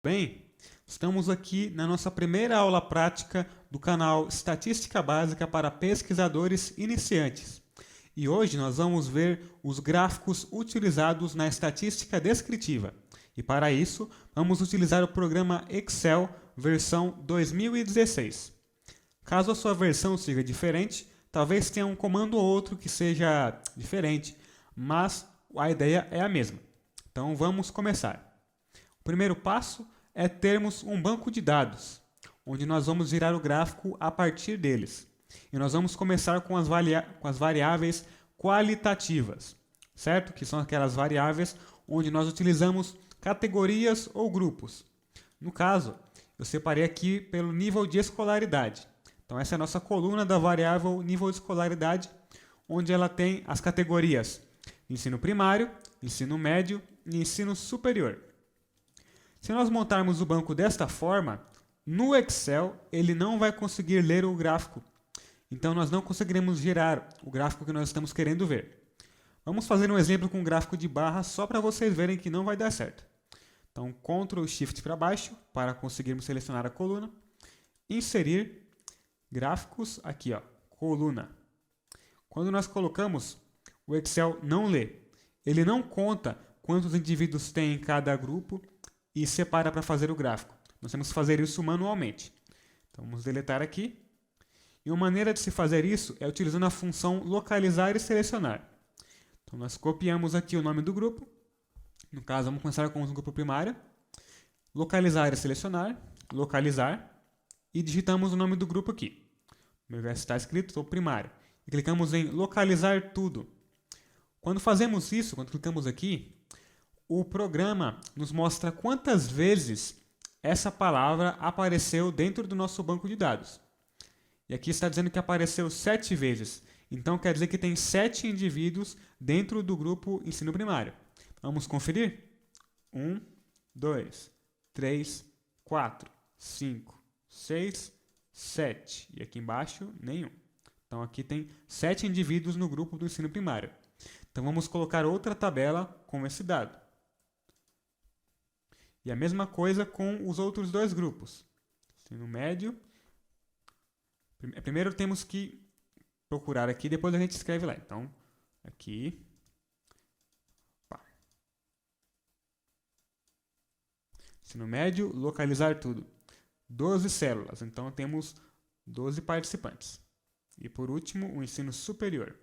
Bem, estamos aqui na nossa primeira aula prática do canal Estatística Básica para Pesquisadores Iniciantes. E hoje nós vamos ver os gráficos utilizados na estatística descritiva. E para isso, vamos utilizar o programa Excel versão 2016. Caso a sua versão seja diferente, talvez tenha um comando ou outro que seja diferente, mas a ideia é a mesma. Então vamos começar. O primeiro passo é termos um banco de dados, onde nós vamos gerar o gráfico a partir deles. E nós vamos começar com as variáveis qualitativas, certo? Que são aquelas variáveis onde nós utilizamos categorias ou grupos. No caso, eu separei aqui pelo nível de escolaridade. Então essa é a nossa coluna da variável nível de escolaridade, onde ela tem as categorias ensino primário, ensino médio e ensino superior. Se nós montarmos o banco desta forma, no Excel ele não vai conseguir ler o gráfico. Então nós não conseguiremos gerar o gráfico que nós estamos querendo ver. Vamos fazer um exemplo com um gráfico de barra só para vocês verem que não vai dar certo. Então Ctrl Shift para baixo para conseguirmos selecionar a coluna. Inserir gráficos, aqui ó, coluna. Quando nós colocamos, o Excel não lê. Ele não conta quantos indivíduos tem em cada grupo e separa para fazer o gráfico. Nós temos que fazer isso manualmente. Então vamos deletar aqui. E uma maneira de se fazer isso é utilizando a função localizar e selecionar. Então nós copiamos aqui o nome do grupo. No caso, vamos começar com o grupo primário. Localizar e selecionar. Localizar. E digitamos o nome do grupo aqui. No invés de estar escrito, primário. E clicamos em localizar tudo. Quando fazemos isso, quando clicamos aqui, o programa nos mostra quantas vezes essa palavra apareceu dentro do nosso banco de dados. E aqui está dizendo que apareceu 7 vezes. Então quer dizer que tem 7 indivíduos dentro do grupo ensino primário. Vamos conferir? 1, 2, 3, 4, 5, 6, 7. E aqui embaixo, nenhum. Então aqui tem 7 indivíduos no grupo do ensino primário. Então vamos colocar outra tabela com esse dado. E a mesma coisa com os outros dois grupos. Ensino médio. Primeiro temos que procurar aqui, depois a gente escreve lá. Então, aqui. Opa. Ensino médio, localizar tudo. 12 células. Então temos 12 participantes. E por último, o ensino superior.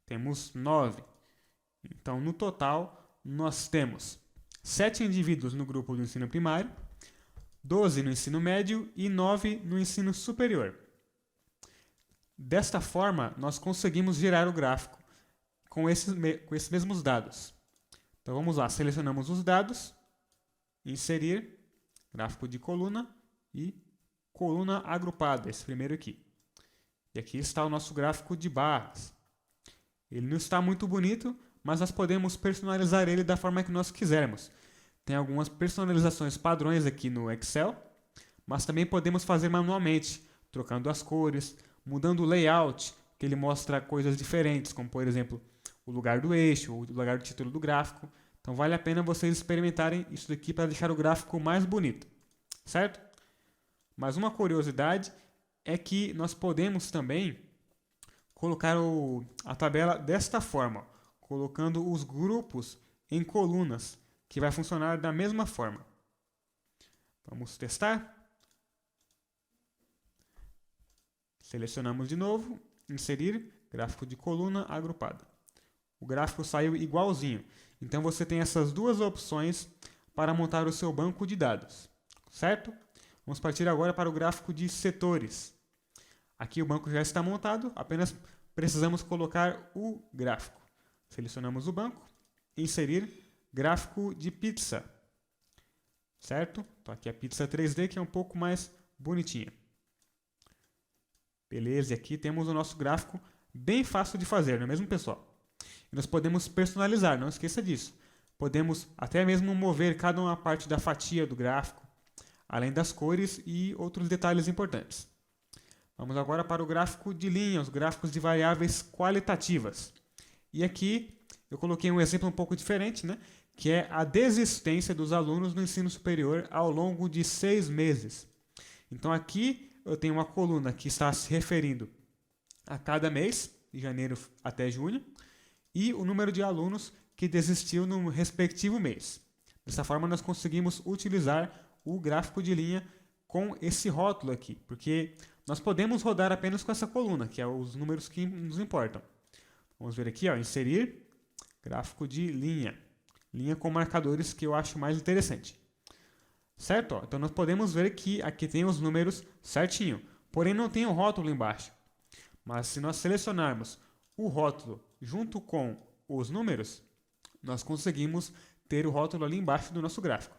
Temos 9. Então, no total, nós temos 7 indivíduos no grupo do ensino primário, 12 no ensino médio e 9 no ensino superior. Desta forma, nós conseguimos gerar o gráfico com esses mesmos dados. Então, vamos lá, selecionamos os dados, inserir, gráfico de coluna e coluna agrupada, esse primeiro aqui. E aqui está o nosso gráfico de barras. Ele não está muito bonito, mas nós podemos personalizar ele da forma que nós quisermos. Tem algumas personalizações padrões aqui no Excel, mas também podemos fazer manualmente, trocando as cores, mudando o layout, que ele mostra coisas diferentes, como por exemplo, o lugar do eixo, o lugar do título do gráfico. Então vale a pena vocês experimentarem isso daqui para deixar o gráfico mais bonito, certo? Mas uma curiosidade é que nós podemos também colocar a tabela desta forma, colocando os grupos em colunas, que vai funcionar da mesma forma. Vamos testar. Selecionamos de novo, inserir, gráfico de coluna agrupada. O gráfico saiu igualzinho. Então você tem essas duas opções para montar o seu banco de dados, certo? Vamos partir agora para o gráfico de setores. Aqui o banco já está montado, apenas precisamos colocar o gráfico. Selecionamos o banco, inserir, gráfico de pizza, certo? Então aqui a pizza 3D, que é um pouco mais bonitinha. Beleza, e aqui temos o nosso gráfico bem fácil de fazer, não é mesmo, pessoal? E nós podemos personalizar, não esqueça disso. Podemos até mesmo mover cada uma parte da fatia do gráfico, além das cores e outros detalhes importantes. Vamos agora para o gráfico de linha, os gráficos de variáveis qualitativas. E aqui eu coloquei um exemplo um pouco diferente, né? que é a desistência dos alunos no ensino superior ao longo de 6 meses. Então aqui eu tenho uma coluna que está se referindo a cada mês, de janeiro até junho, e o número de alunos que desistiu no respectivo mês. Dessa forma nós conseguimos utilizar o gráfico de linha com esse rótulo aqui, porque nós podemos rodar apenas com essa coluna, que é os números que nos importam. Vamos ver aqui, ó, inserir gráfico de linha. Linha com marcadores, que eu acho mais interessante. Certo? Ó, então nós podemos ver que aqui tem os números certinho, porém não tem o rótulo embaixo. Mas se nós selecionarmos o rótulo junto com os números, nós conseguimos ter o rótulo ali embaixo do nosso gráfico.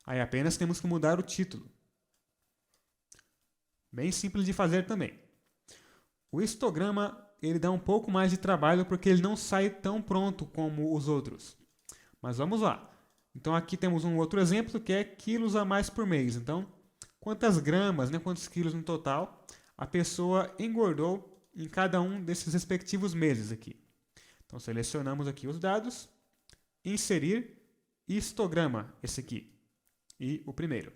Aí apenas temos que mudar o título. Bem simples de fazer também. O histograma ele dá um pouco mais de trabalho porque ele não sai tão pronto como os outros. Mas vamos lá. Então aqui temos um outro exemplo que é quilos a mais por mês. Então, quantas gramas, né, quantos quilos no total a pessoa engordou em cada um desses respectivos meses aqui. Então selecionamos aqui os dados, inserir histograma, esse aqui, e o primeiro.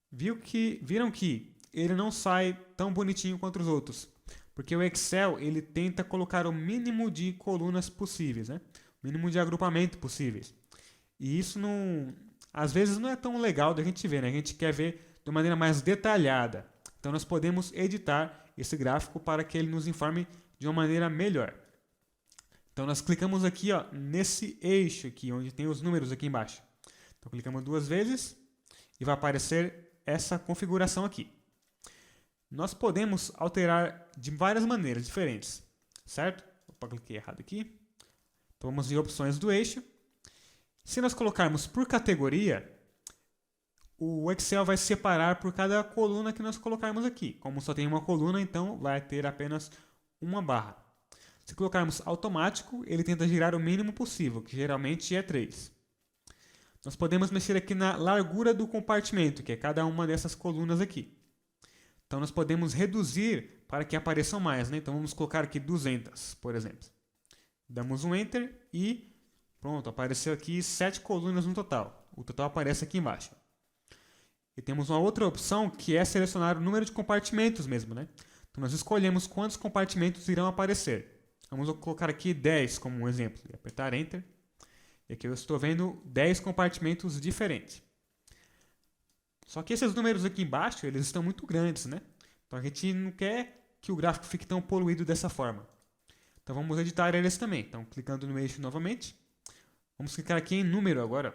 Viram que ele não sai tão bonitinho quanto os outros, porque o Excel ele tenta colocar o mínimo de colunas possíveis, né? O mínimo de agrupamento possíveis. E isso não, às vezes não é tão legal da gente ver, né? A gente quer ver de maneira mais detalhada. Então nós podemos editar esse gráfico para que ele nos informe de uma maneira melhor. Então nós clicamos aqui, ó, nesse eixo aqui, onde tem os números aqui embaixo. Então clicamos 2 vezes e vai aparecer essa configuração aqui. Nós podemos alterar de várias maneiras diferentes, certo? Opa, cliquei errado aqui. Então vamos em opções do eixo. Se nós colocarmos por categoria, o Excel vai separar por cada coluna que nós colocarmos aqui. Como só tem uma coluna, então vai ter apenas uma barra. Se colocarmos automático, ele tenta girar o mínimo possível, que geralmente é 3. Nós podemos mexer aqui na largura do compartimento, que é cada uma dessas colunas aqui. Então nós podemos reduzir para que apareçam mais, né? Então vamos colocar aqui 200, por exemplo. Damos um Enter e pronto, apareceu aqui 7 colunas no total. O total aparece aqui embaixo. E temos uma outra opção que é selecionar o número de compartimentos mesmo, né? Então nós escolhemos quantos compartimentos irão aparecer. Vamos colocar aqui 10 como um exemplo. E apertar Enter. E aqui eu estou vendo 10 compartimentos diferentes. Só que esses números aqui embaixo, eles estão muito grandes, né? Então a gente não quer que o gráfico fique tão poluído dessa forma. Então vamos editar eles também. Então clicando no eixo novamente. Vamos clicar aqui em número agora.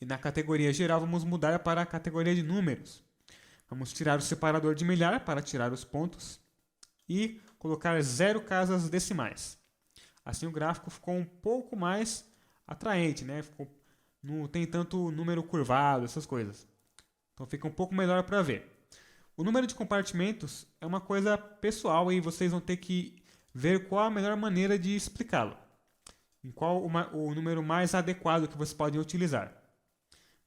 E na categoria geral vamos mudar para a categoria de números. Vamos tirar o separador de milhar para tirar os pontos. E colocar 0 casas decimais. Assim o gráfico ficou um pouco mais atraente, né? Não tem tanto número curvado, essas coisas. Então fica um pouco melhor para ver. O número de compartimentos é uma coisa pessoal e vocês vão ter que ver qual a melhor maneira de explicá-lo. Em qual o número mais adequado que vocês podem utilizar.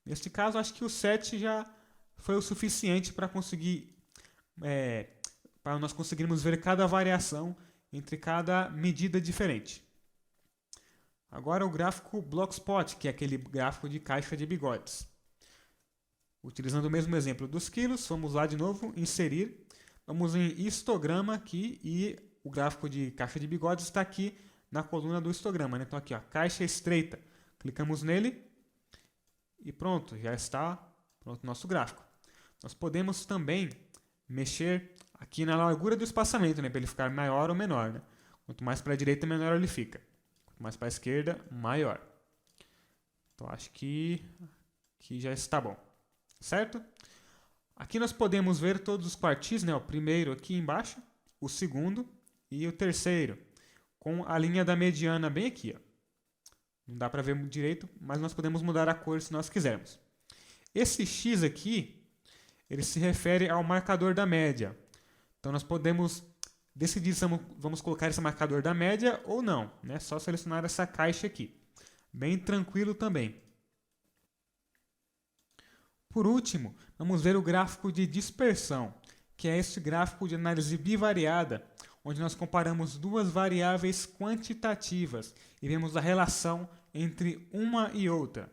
Neste caso, acho que o 7 já foi o suficiente para para nós conseguirmos ver cada variação entre cada medida diferente. Agora o gráfico Blockspot, que é aquele gráfico de caixa de bigodes. Utilizando o mesmo exemplo dos quilos, vamos lá de novo, inserir. Vamos em histograma aqui e o gráfico de caixa de bigodes está aqui na coluna do histograma, né? Então aqui, ó, caixa estreita. Clicamos nele e pronto, já está pronto o nosso gráfico. Nós podemos também mexer aqui na largura do espaçamento, né? Para ele ficar maior ou menor, né? Quanto mais para a direita, menor ele fica. Quanto mais para a esquerda, maior. Então acho que já está bom. Certo? Aqui nós podemos ver todos os quartis, né? O primeiro aqui embaixo, o segundo e o terceiro, com a linha da mediana bem aqui, ó. Não dá para ver direito, mas nós podemos mudar a cor se nós quisermos. Esse X aqui, ele se refere ao marcador da média. Então nós podemos decidir se vamos colocar esse marcador da média ou não, né? Só selecionar essa caixa aqui. Bem tranquilo também. Por último, vamos ver o gráfico de dispersão, que é este gráfico de análise bivariada, onde nós comparamos duas variáveis quantitativas e vemos a relação entre uma e outra.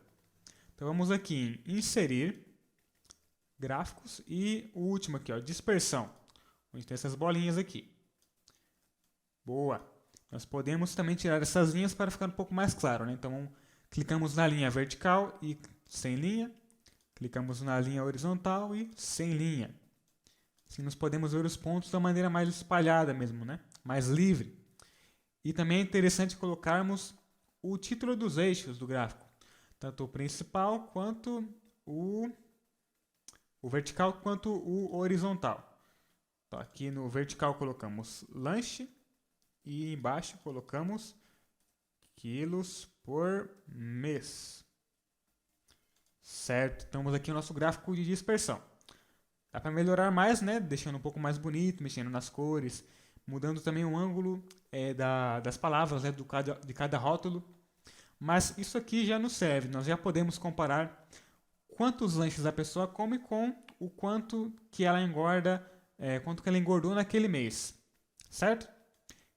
Então vamos aqui em inserir gráficos e o último aqui, ó, dispersão, onde tem essas bolinhas aqui. Boa! Nós podemos também tirar essas linhas para ficar um pouco mais claro, né? Então clicamos na linha vertical e sem linha, clicamos na linha horizontal e sem linha. Assim nós podemos ver os pontos da maneira mais espalhada mesmo, né? Mais livre. E também é interessante colocarmos o título dos eixos do gráfico, tanto o principal quanto o vertical quanto o horizontal. Então, aqui no vertical colocamos lanche e embaixo colocamos quilos por mês. Certo, estamos aqui no nosso gráfico de dispersão. Dá para melhorar mais, né? Deixando um pouco mais bonito, mexendo nas cores, mudando também o ângulo das palavras, né? De cada rótulo. Mas isso aqui já nos serve, nós já podemos comparar quantos lanches a pessoa come com o quanto que ela engorda, quanto que ela engordou naquele mês, certo?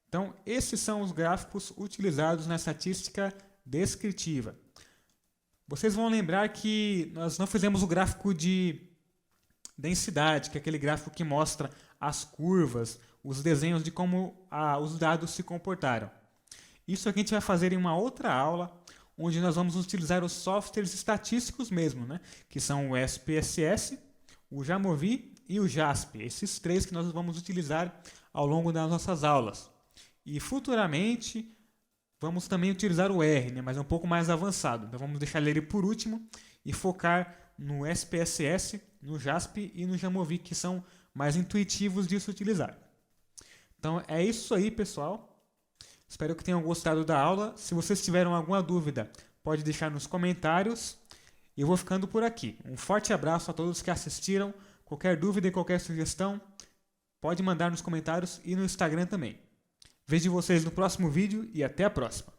Então, esses são os gráficos utilizados na estatística descritiva. Vocês vão lembrar que nós não fizemos o gráfico de densidade, que é aquele gráfico que mostra as curvas, os desenhos de como os dados se comportaram. Isso aqui a gente vai fazer em uma outra aula, onde nós vamos utilizar os softwares estatísticos mesmo, né? Que são o SPSS, o Jamovi e o JASP. Esses três que nós vamos utilizar ao longo das nossas aulas. E futuramente vamos também utilizar o R, né? Mas é um pouco mais avançado. Então vamos deixar ele por último e focar no SPSS, no JASP e no Jamovi, que são mais intuitivos de se utilizar. Então é isso aí, pessoal. Espero que tenham gostado da aula. Se vocês tiveram alguma dúvida, pode deixar nos comentários. E eu vou ficando por aqui. Um forte abraço a todos que assistiram. Qualquer dúvida e qualquer sugestão, pode mandar nos comentários e no Instagram também. Vejo vocês no próximo vídeo e até a próxima.